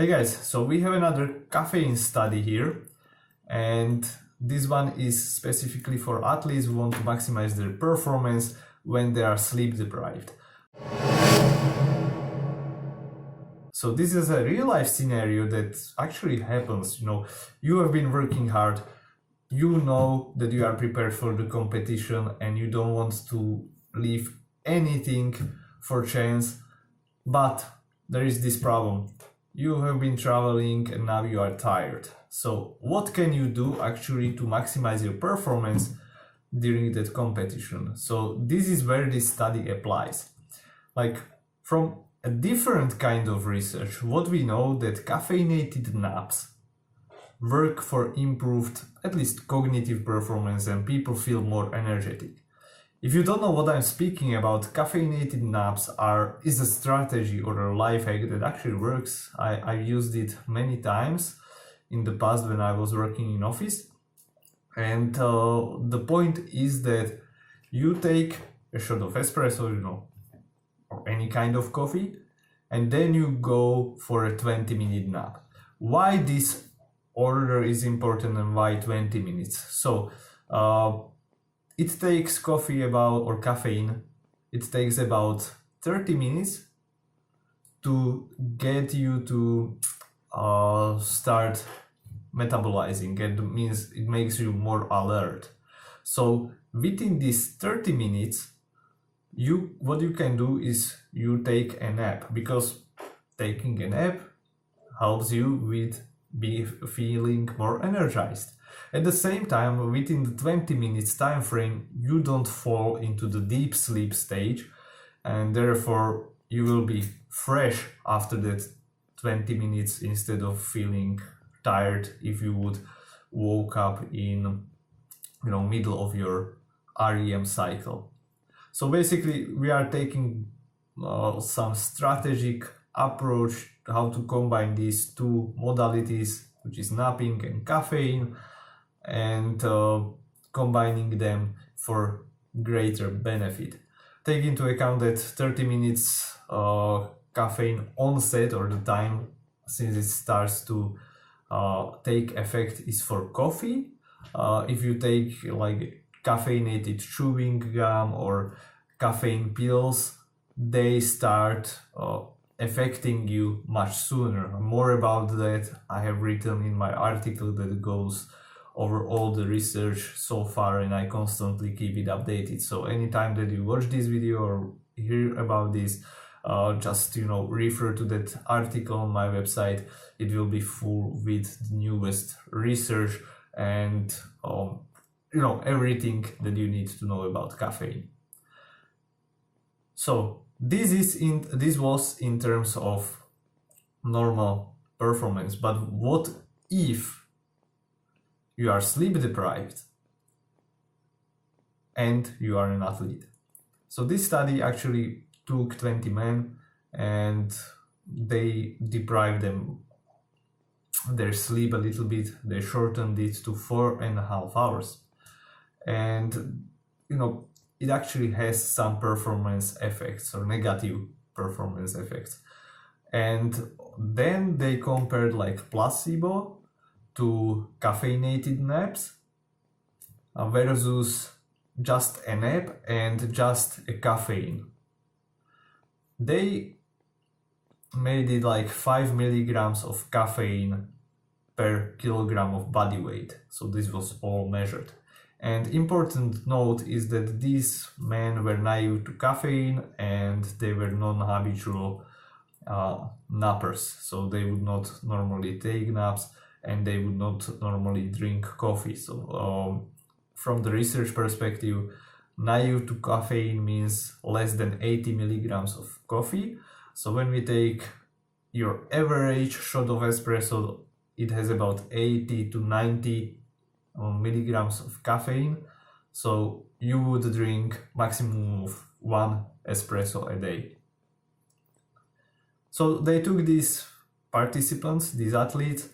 Hey guys, so we have another caffeine study here, and this one is specifically for athletes who want to maximize their performance when they are sleep deprived. So this is a real life scenario that actually happens. You have been working hard, you know that you are prepared for the competition and you don't want to leave anything for chance, but there is this problem. You have been traveling and now you are tired. So what can you do actually to maximize your performance during that competition? So this is where this study applies. Like from a different kind of research, what we know that caffeinated naps work for improved, at least cognitive performance, and people feel more energetic. If you don't know what I'm speaking about, caffeinated naps is a strategy or a life hack that actually works. I've used it many times in the past when I was working in office. And the point is that you take a shot of espresso, or any kind of coffee, and then you go for a 20-minute nap. Why this order is important and why 20 minutes? So it takes caffeine, it takes about 30 minutes to get you to start metabolizing. It means it makes you more alert. So within these 30 minutes, what you can do is you take a nap, because taking a nap helps you with feeling more energized. At the same time, within the 20 minutes time frame, you don't fall into the deep sleep stage, and therefore you will be fresh after that 20 minutes instead of feeling tired if you would woke up in middle of your REM cycle. So basically we are taking some strategic approach how to combine these two modalities, which is napping and caffeine, and combining them for greater benefit. Take into account that 30 minutes caffeine onset, or the time since it starts to take effect, is for coffee. If you take like caffeinated chewing gum or caffeine pills, they start affecting you much sooner. More about that I have written in my article that goes over all the research so far, and I constantly keep it updated. So anytime that you watch this video or hear about this, just refer to that article on my website. It will be full with the newest research and everything that you need to know about caffeine. So this was in terms of normal performance, but what if you are sleep deprived and you are an athlete? So this study actually took 20 men and they deprived them their sleep a little bit. They shortened it to 4.5 hours, and it actually has some performance effects or negative performance effects. And then they compared like placebo to caffeinated naps versus just a nap and just a caffeine. They made it like 5 milligrams of caffeine per kilogram of body weight. So this was all measured. And important note is that these men were naive to caffeine and they were non-habitual nappers. So they would not normally take naps and they would not normally drink coffee. So from the research perspective, naive to caffeine means less than 80 milligrams of coffee. So when we take your average shot of espresso, it has about 80 to 90 milligrams of caffeine. So you would drink maximum of 1 espresso a day. So they took these participants, these athletes,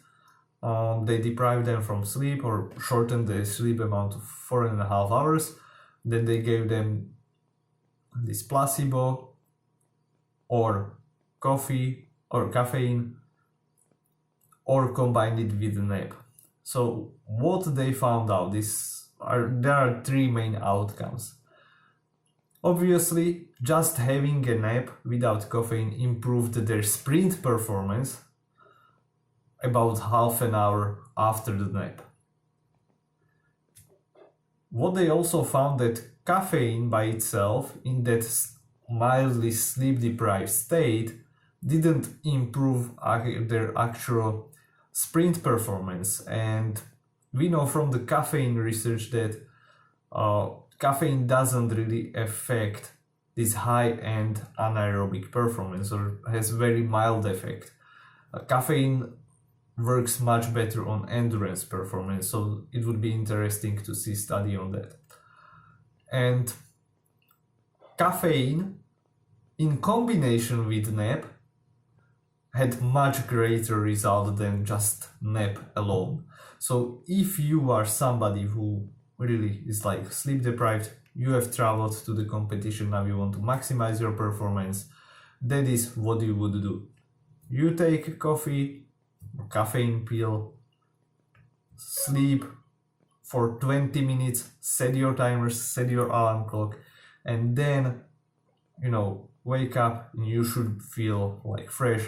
they deprived them from sleep or shortened the sleep amount to 4.5 hours. Then they gave them this placebo or coffee or caffeine or combined it with a nap. So what they found out there are three main outcomes. Obviously, just having a nap without caffeine improved their sprint performance about half an hour after the nap. What they also found that caffeine by itself in that mildly sleep deprived state didn't improve their actual sprint performance. And we know from the caffeine research that caffeine doesn't really affect this high-end anaerobic performance, or has very mild effect. Caffeine works much better on endurance performance, so it would be interesting to see study on that. And caffeine in combination with nap had much greater result than just nap alone. So if you are somebody who really is like sleep deprived, you have traveled to the competition, now you want to maximize your performance, that is what you would do. You take coffee, caffeine pill, sleep for 20 minutes, set your timers, set your alarm clock, and then, wake up and you should feel like fresh.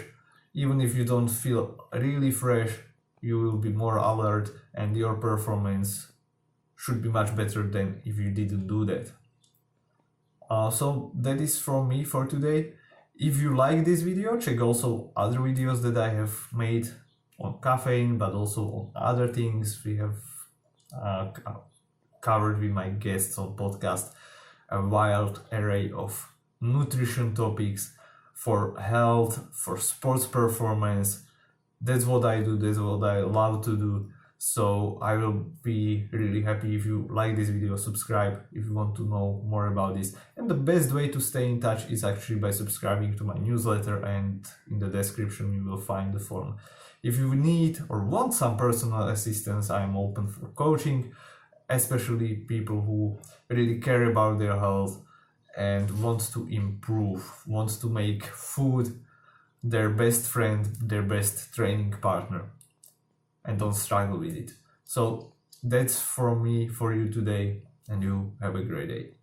Even if you don't feel really fresh, you will be more alert and your performance should be much better than if you didn't do that. So that is from me for today. If you like this video, check also other videos that I have made on caffeine, but also on other things we have covered with my guests on podcast, a wild array of nutrition topics for health, for sports performance. That's what I do, that's what I love to do. So I will be really happy if you like this video, subscribe if you want to know more about this. And the best way to stay in touch is actually by subscribing to my newsletter, and in the description you will find the form. If you need or want some personal assistance, I am open for coaching, especially people who really care about their health and want to improve, want to make food their best friend, their best training partner, and don't struggle with it. So that's from me for you today, and you have a great day.